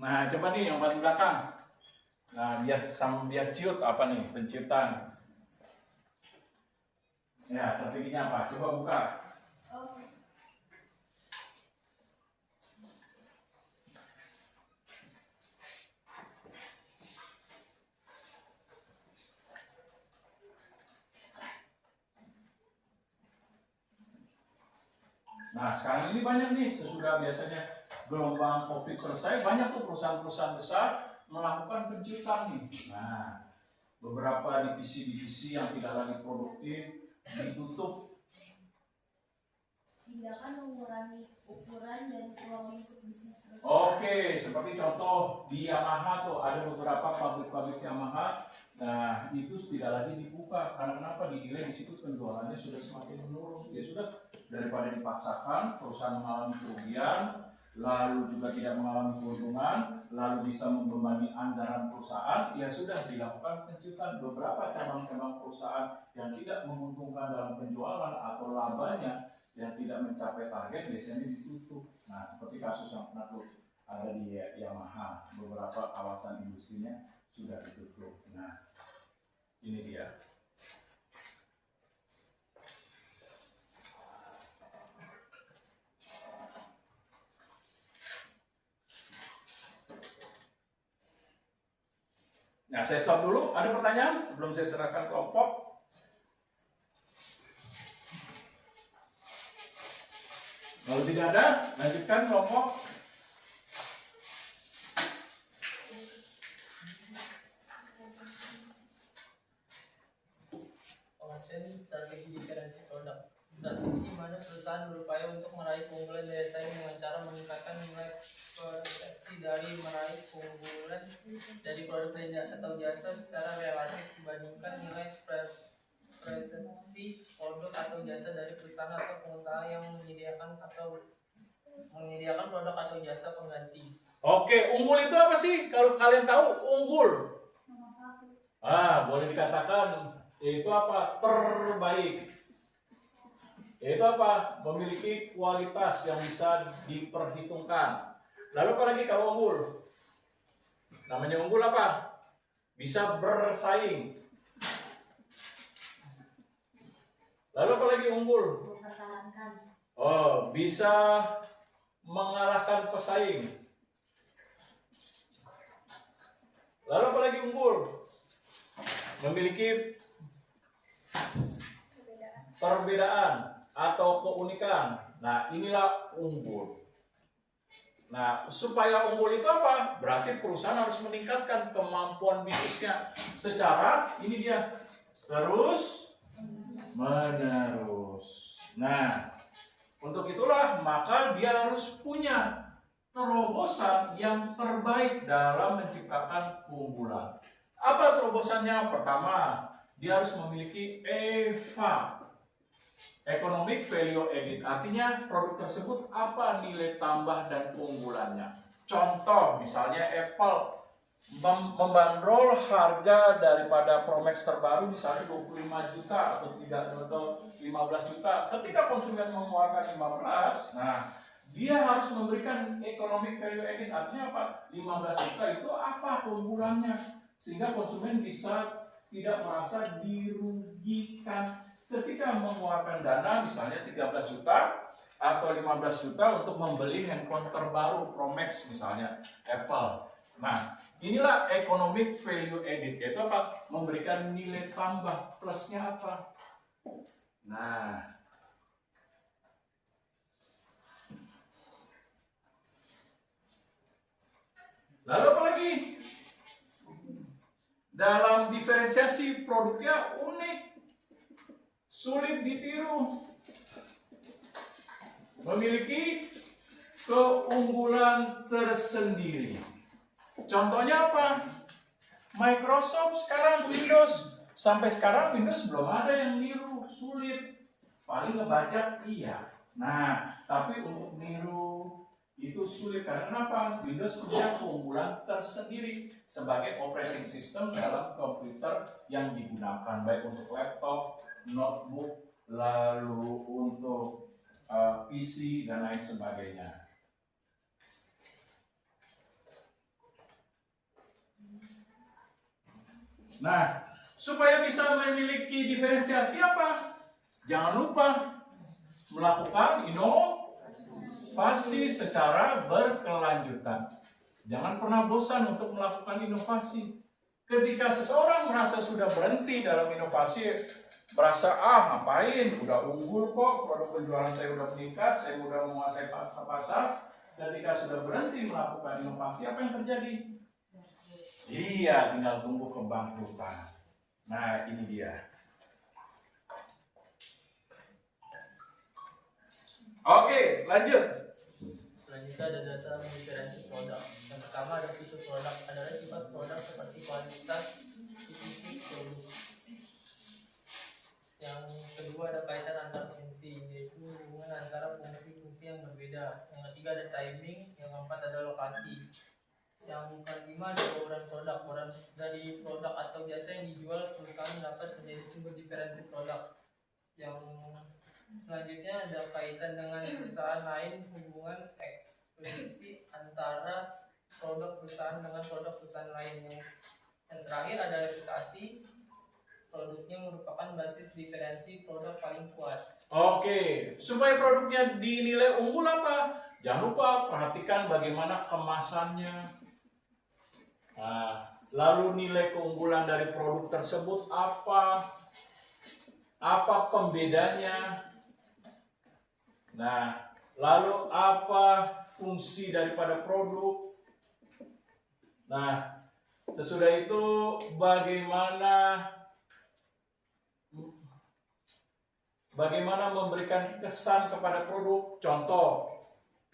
Nah, coba nih yang paling belakang. Nah, biar ciut apa nih penciutan? Ya, strateginya apa? Coba buka. Nah sekarang ini banyak nih, sesudah biasanya gelombang COVID selesai, banyak tuh perusahaan-perusahaan besar melakukan penciutan nih. Nah beberapa divisi-divisi yang tidak lagi produktif ditutup.
Tindakan mengurangi ukuran dan ruang lingkup bisnis perusahaan.
Oke, seperti contoh di Yamaha tuh ada beberapa pabrik-pabrik Yamaha. Nah itu tidak lagi dibuka karena kenapa? Dinilai di situ penjualannya sudah semakin menurun. Ya sudah, daripada dipaksakan perusahaan mengalami kerugian, lalu juga tidak mengalami keuntungan, lalu bisa membebani anggaran perusahaan, ya sudah dilakukan penciutan. Beberapa cabang-cabang perusahaan yang tidak menguntungkan dalam penjualan atau labanya yang tidak mencapai target biasanya ditutup. Nah seperti kasus yang pernah tuh ada di Yamaha, beberapa kawasan industrinya sudah ditutup. Nah ini dia. Nah, saya stop dulu. Ada pertanyaan sebelum saya serahkan kelompok? Kalau tidak ada, lanjutkan kelompok.
Pengertian strategi diferensi produk. Strategi di mana perusahaan berupaya untuk meraih keunggulan daya saing dengan cara meningkatkan nilai persepsi dari meraih keunggulan dari produk atau jasa secara relatif dibandingkan nilai persepsi produk atau jasa dari perusahaan atau pengusaha yang menyediakan produk atau jasa pengganti.
Oke, unggul itu apa sih? Kalau kalian tahu unggul,
Nomor 1.
boleh dikatakan itu apa? Terbaik. Itu apa? Memiliki kualitas yang bisa diperhitungkan. Lalu apa lagi kalau unggul? Namanya unggul apa? Bisa bersaing. Lalu apa lagi unggul?
Mempertahankan.
Oh, bisa mengalahkan pesaing. Lalu apa lagi unggul? Memiliki perbedaan atau keunikan. Nah, inilah unggul. Nah, supaya unggul itu apa? Berarti perusahaan harus meningkatkan kemampuan bisnisnya secara ini dia terus menerus. Nah, untuk itulah maka dia harus punya terobosan yang terbaik dalam menciptakan keunggulan. Apa terobosannya? Pertama, dia harus memiliki EVA, Economic Value Added. Artinya produk tersebut apa nilai tambah dan keunggulannya. Contoh, misalnya Apple membandrol harga daripada Pro Max terbaru misalnya 25 juta atau 15 juta. Ketika konsumen mengeluarkan 15, nah dia harus memberikan economic value added. Artinya apa? 15 juta itu apa keunggulannya sehingga konsumen bisa tidak merasa dirugikan ketika mengeluarkan dana misalnya 13 juta atau 15 juta untuk membeli handphone terbaru Pro Max misalnya Apple. Nah, inilah economic value added, yaitu apa? Memberikan nilai tambah. Plusnya apa? Nah, lalu apa lagi? Dalam diferensiasi produknya unik, sulit ditiru, memiliki keunggulan tersendiri. Contohnya apa? Microsoft sekarang Windows. Sampai sekarang Windows belum ada yang niru, sulit. Paling ngebajak iya. Nah, tapi untuk niru itu sulit. Karena kenapa? Windows punya keunggulan tersendiri sebagai operating system dalam komputer yang digunakan, baik untuk laptop, notebook, lalu untuk PC dan lain sebagainya. Nah, supaya bisa memiliki diferensiasi apa? Jangan lupa melakukan inovasi secara berkelanjutan. Jangan pernah bosan untuk melakukan inovasi. Ketika seseorang merasa sudah berhenti dalam inovasi, merasa ngapain, udah unggul kok, produk penjualan saya udah meningkat, saya udah menguasai pasar. Ketika sudah berhenti melakukan inovasi, apa yang terjadi? Iya, tinggal tunggu kebangkrutan. Nah, ini dia. Oke, lanjut.
Selanjutnya ada dasar diferensi produk. Yang pertama ada fitur produk, adalah sifat produk seperti kualitas, fisik produk. Yang kedua ada kaitan antar fungsi, yaitu hubungan antara fungsi-fungsi yang berbeda. Yang ketiga ada timing, yang keempat ada lokasi. Yang kelima ada bauran produk. Bauran dari produk atau jasa yang dijual perusahaan dapat menjadi sumber diferensi produk. Yang selanjutnya ada kaitan dengan perusahaan lain, hubungan eksklusif antara produk perusahaan dengan produk perusahaan lain. Yang terakhir ada reputasi, produknya merupakan basis diferensi produk paling kuat.
Oke, supaya produknya dinilai unggul apa? Jangan lupa perhatikan bagaimana kemasannya. Nah, lalu nilai keunggulan dari produk tersebut apa? Apa pembedanya? Nah, Lalu apa fungsi daripada produk? Nah, sesudah itu bagaimana memberikan kesan kepada produk? Contoh,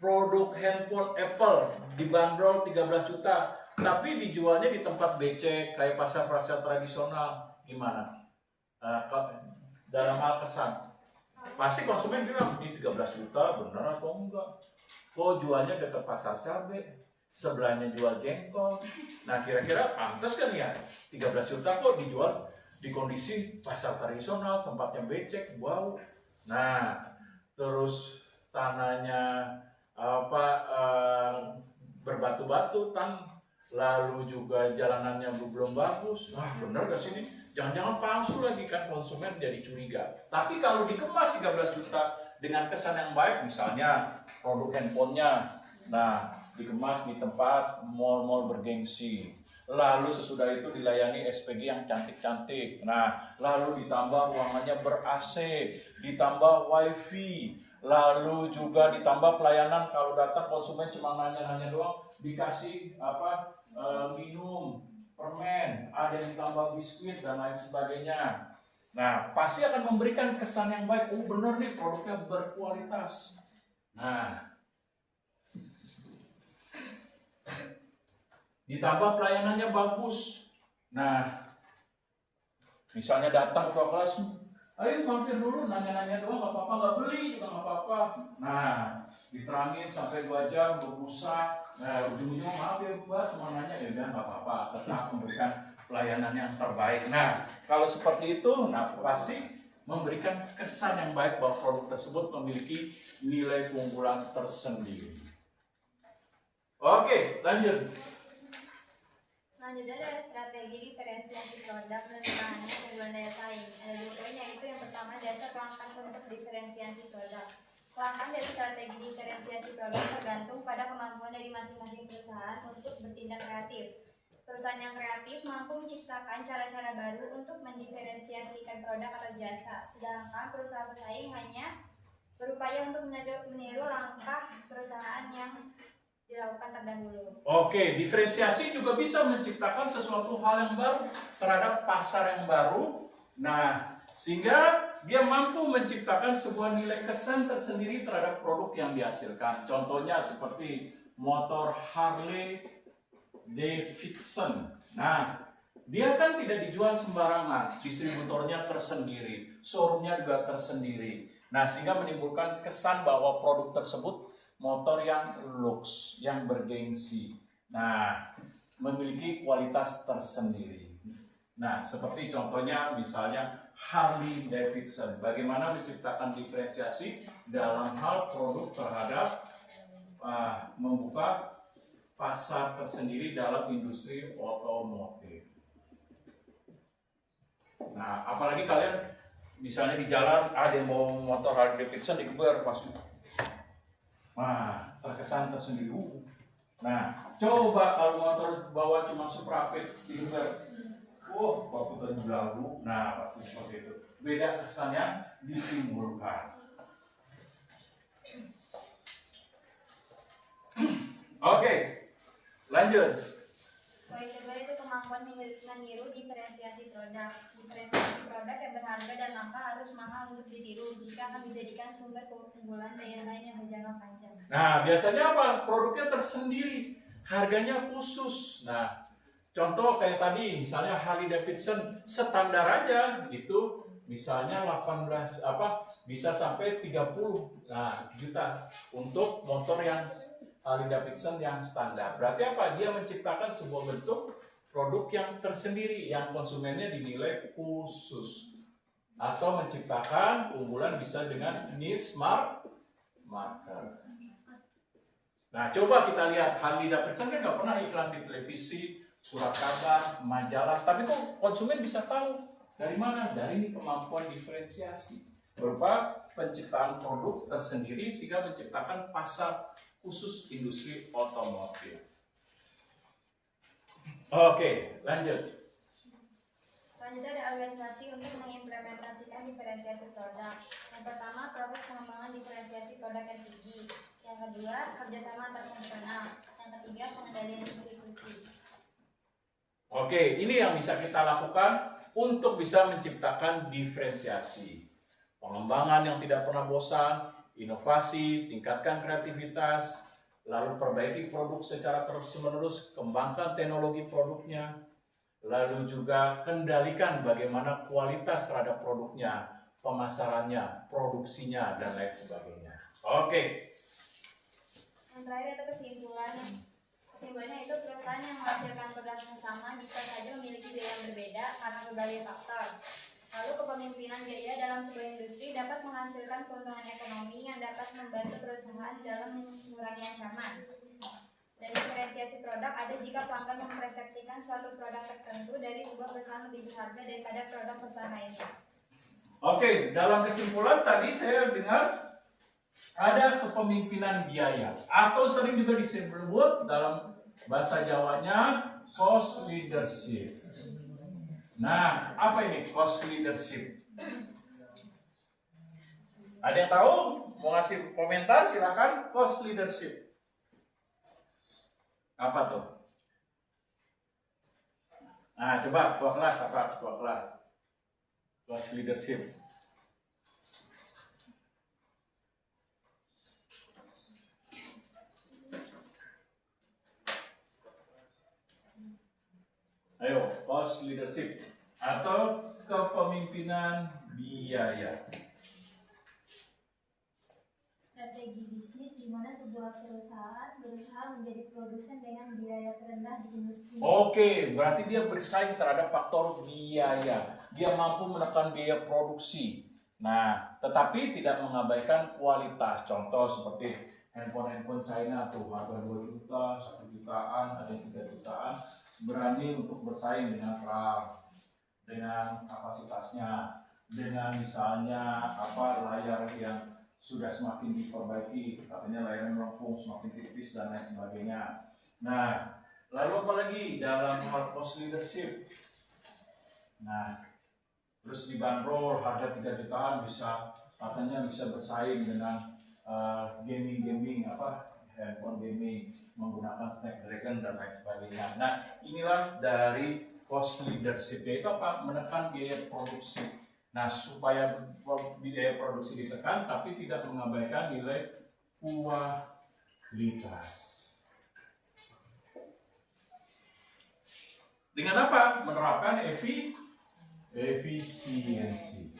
produk handphone Apple dibanderol 13 juta, tapi dijualnya di tempat becek kayak pasar-pasar tradisional. Gimana? Dalam hal kesan. Pasti konsumen bilang, di 13 juta benar atau enggak? Kok jualnya dekat pasar cabai, sebelahnya jual jengkol. Nah, kira-kira pantas kan ya? 13 juta kok dijual di kondisi pasar tradisional, tempatnya becek, bau. Nah, terus tanahnya berbatu-batu, lalu juga jalanannya belum bagus. Wah, bener gak sih ini? Jangan-jangan palsu lagi kan, konsumen jadi curiga. Tapi kalau dikemas 13 juta dengan kesan yang baik, misalnya produk handphonenya, nah dikemas di tempat mall-mall bergengsi, lalu sesudah itu dilayani SPG yang cantik-cantik, nah lalu ditambah ruangannya ber-AC, ditambah wifi, lalu juga ditambah pelayanan kalau datang konsumen cuma nanya-nanya doang, dikasih minum, permen, ada yang ditambah biskuit dan lain sebagainya. Nah, pasti akan memberikan kesan yang baik. Oh, benar nih produknya berkualitas. Nah, ditambah pelayanannya bagus. Nah, misalnya datang ke kelas, ayo mampir dulu, nanya-nanya doang, nggak apa-apa, nggak beli juga nggak apa-apa. Nah, diterangin sampai 2 jam berusaha. Nah, ujung-ujungnya maaf ya Mbak, semua nanya ya udah nggak apa-apa, tetap memberikan pelayanan yang terbaik. Nah, kalau seperti itu, nah pasti memberikan kesan yang baik bahwa produk tersebut memiliki nilai keunggulan tersendiri. Oke, lanjut.
Selanjutnya ada strategi diferensiasi produk dan pertahanan keunggulan daya saing. Ada 2 poin, yaitu yang pertama dasar langkah untuk diferensiasi produk. Langkah dari strategi diferensiasi produk tergantung pada kemampuan dari masing-masing perusahaan untuk bertindak kreatif. Perusahaan yang kreatif mampu menciptakan cara-cara baru untuk mendiferensiasikan produk atau jasa, sedangkan perusahaan pesaing hanya berupaya untuk meniru langkah perusahaan yang dilakukan terdahulu.
Oke, diferensiasi juga bisa menciptakan sesuatu hal yang baru terhadap pasar yang baru. Nah, sehingga dia mampu menciptakan sebuah nilai kesan tersendiri terhadap produk yang dihasilkan. Contohnya seperti motor Harley Davidson. Nah, dia kan tidak dijual sembarangan, distributornya tersendiri, showroomnya juga tersendiri. Nah, sehingga menimbulkan kesan bahwa produk tersebut motor yang lux, yang bergengsi. Nah, memiliki kualitas tersendiri. Nah, seperti contohnya misalnya Harley Davidson. Bagaimana menciptakan diferensiasi dalam hal produk terhadap membuka pasar tersendiri dalam industri otomotif. Nah, apalagi kalian misalnya di jalan ada yang bawa motor Harley Davidson dikejar pasti. Nah, terkesan tersendiri. Nah, coba kalau motor bawa cuma Supra dikejar. Oh, waktu tadi lalu. Nah, pasti seperti itu. Beda kesan yang ditimbulkan. Oke, lanjut.
Poin kedua itu kemampuan meniru diferensiasi produk. Diferensiasi produk yang berharga dan langka harus mahal untuk ditiru jika akan dijadikan sumber keunggulan daya saing yang berjangka panjang.
Nah, biasanya apa? Produknya tersendiri, harganya khusus. Nah, contoh kayak tadi, misalnya Harley Davidson standar aja itu misalnya 18 bisa sampai 30 juta untuk motor yang Harley Davidson yang standar. Berarti apa? Dia menciptakan sebuah bentuk produk yang tersendiri yang konsumennya dinilai khusus, atau menciptakan keunggulan bisa dengan niche market. Nah, coba kita lihat Harley Davidson kan nggak pernah iklan di televisi, surat kabar, majalah, tapi kok konsumen bisa tahu dari mana? Dari kemampuan diferensiasi berupa penciptaan produk tersendiri sehingga menciptakan pasar khusus industri otomotif. Oke, lanjut.
Selanjutnya ada organisasi untuk mengimplementasikan diferensiasi produk. Yang pertama, proses pengembangan diferensiasi produk LPG. Yang kedua, kerjasama antar fungsional. Yang ketiga, pengendalian distribusi.
Oke, ini yang bisa kita lakukan untuk bisa menciptakan diferensiasi. Pengembangan yang tidak pernah bosan, inovasi, tingkatkan kreativitas, lalu perbaiki produk secara terus-menerus, kembangkan teknologi produknya, lalu juga kendalikan bagaimana kualitas terhadap produknya, pemasarannya, produksinya, dan lain sebagainya. Oke.
Yang terakhir itu kesimpulan. Kesimpulannya itu perusahaan yang menghasilkan produk yang sama bisa saja memiliki biaya yang berbeda karena berbagai faktor. Lalu kepemimpinan biaya dalam sebuah industri dapat menghasilkan keuntungan ekonomi yang dapat membantu perusahaan dalam mengurangi ancaman. Dan diferensiasi produk ada jika pelanggan mempersepsikan suatu produk tertentu dari sebuah perusahaan lebih berharga daripada produk perusahaan lainnya.
Oke, dalam kesimpulan tadi saya dengar ada kepemimpinan biaya atau sering juga disebut dalam bahasa Jawanya cost leadership. Nah, apa ini cost leadership? Ada yang tahu? Mau ngasih komentar silakan. Cost leadership apa tuh? Nah, coba ketua kelas apa? Ketua kelas. Cost leadership. Ayo, cost leadership atau kepemimpinan biaya.
Strategi bisnis di mana sebuah perusahaan berusaha menjadi produsen dengan biaya terendah di industri.
Oke, berarti dia bersaing terhadap faktor biaya. Dia mampu menekan biaya produksi. Nah, tetapi tidak mengabaikan kualitas. Contoh seperti handphone China tuh harga 2 juta, 1 jutaan, ada yang 3 jutaan, berani untuk bersaing dengan RAM, dengan kapasitasnya, dengan misalnya layar yang sudah semakin diperbaiki, katanya layar melengkung semakin tipis dan lain sebagainya. Nah, lalu apa lagi dalam hal cost leadership? Nah, terus dibanderol harga 3 jutaan katanya bisa bersaing dengan gaming handphone gaming menggunakan Snapdragon dan lain sebagainya. Nah, inilah dari cost leadership, yaitu apa? Menekan biaya produksi. Nah, supaya biaya produksi ditekan tapi tidak mengabaikan nilai kualitas. Dengan apa? Menerapkan efisiensi.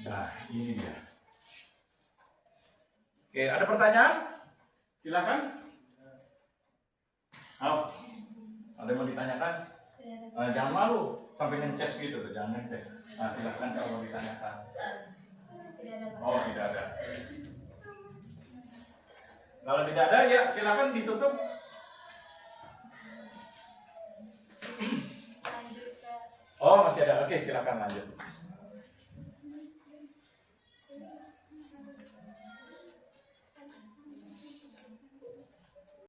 Nah, ini dia. Oke, ada pertanyaan? Silakan. Ada yang mau ditanyakan? Jangan malu, sampai ngeces gitu tuh, jangan ngeces. Nah, silakan kalau mau ditanyakan. Oh, tidak ada. Kalau tidak ada, ya silakan ditutup.
Lanjut ke
Oh, masih ada. Oke, silakan lanjut.